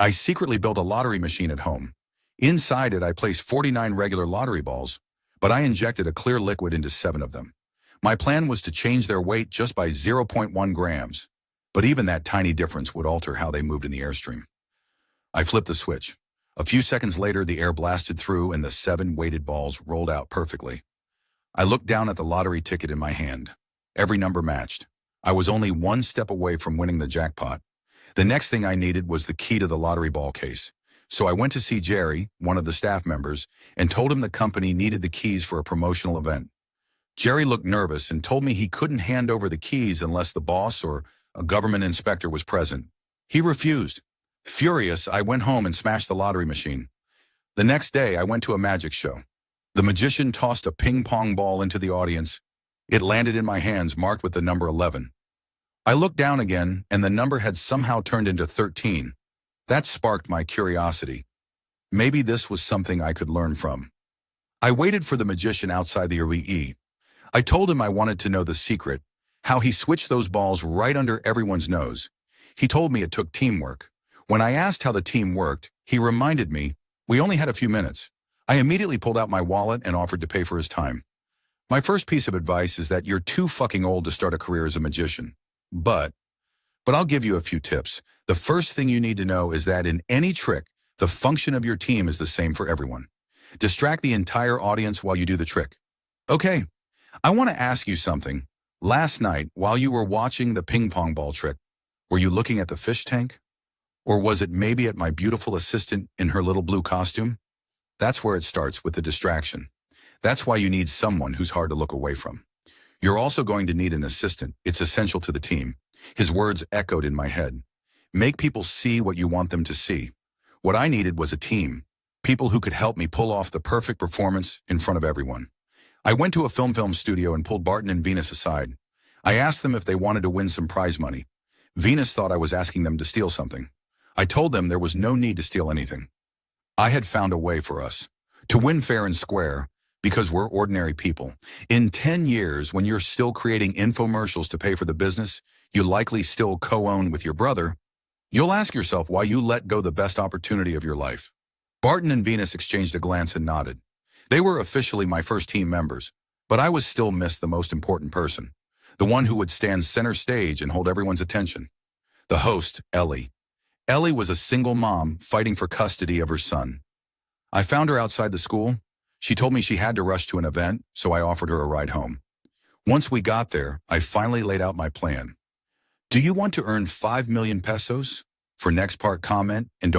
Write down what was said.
I secretly built a lottery machine at home. Inside it, I placed 49 regular lottery balls, but I injected a clear liquid into 7 of them. My plan was to change their weight just by zero point 0.1 grams, but even that tiny difference would alter how they moved in the airstream. I flipped the switch. A few seconds later, the air blasted through and the 7 weighted balls rolled out perfectly. I looked down at the lottery ticket in my hand. Every number matched. I was only one step away from winning the jackpot. The next thing I needed was the key to the lottery ball case. So I went to see Jerry, one of the staff members, and told him the company needed the keys for a promotional event. Jerry looked nervous and told me he couldn't hand over the keys unless the boss or a government inspector was present. He refused. Furious, I went home and smashed the lottery machine. The next day, I went to a magic show. The magician tossed a ping-pong ball into the audience. It landed in my hands, marked with the number 11. I looked down again, and the number had somehow turned into 13. That sparked my curiosity. Maybe this was something I could learn from. I waited for the magician outside the OEE. I told him I wanted to know the secret, how he switched those balls right under everyone's nose. He told me it took teamwork. When I asked how the team worked, he reminded me, we only had a few minutes. I immediately pulled out my wallet and offered to pay for his time. My first piece of advice is that you're too fucking old to start a career as a magician. But I'll give you a few tips. The first thing you need to know is that in any trick, the function of your team is the same for everyone. Distract the entire audience while you do the trick. Okay, I want to ask you something. Last night, while you were watching the ping pong ball trick, were you looking at the fish tank? Or was it maybe at my beautiful assistant in her little blue costume? That's where it starts, with the distraction. That's why you need someone who's hard to look away from. You're also going to need an assistant. It's essential to the team. His words echoed in my head. Make people see what you want them to see. What I needed was a team. People who could help me pull off the perfect performance in front of everyone. I went to a film studio and pulled Barton and Venus aside. I asked them if they wanted to win some prize money. Venus thought I was asking them to steal something. I told them there was no need to steal anything. I had found a way for us to win fair and square, because we're ordinary people. In 10 years, when you're still creating infomercials to pay for the business you likely still co-own with your brother, you'll ask yourself why you let go the best opportunity of your life. Barton and Venus exchanged a glance and nodded. They were officially my first team members, but I was still missed the most important person, the one who would stand center stage and hold everyone's attention. The host, Ellie. Ellie was a single mom fighting for custody of her son. I found her outside the school. She told me she had to rush to an event, so I offered her a ride home. Once we got there, I finally laid out my plan. Do you want to earn 5 million pesos? For next part, comment and don't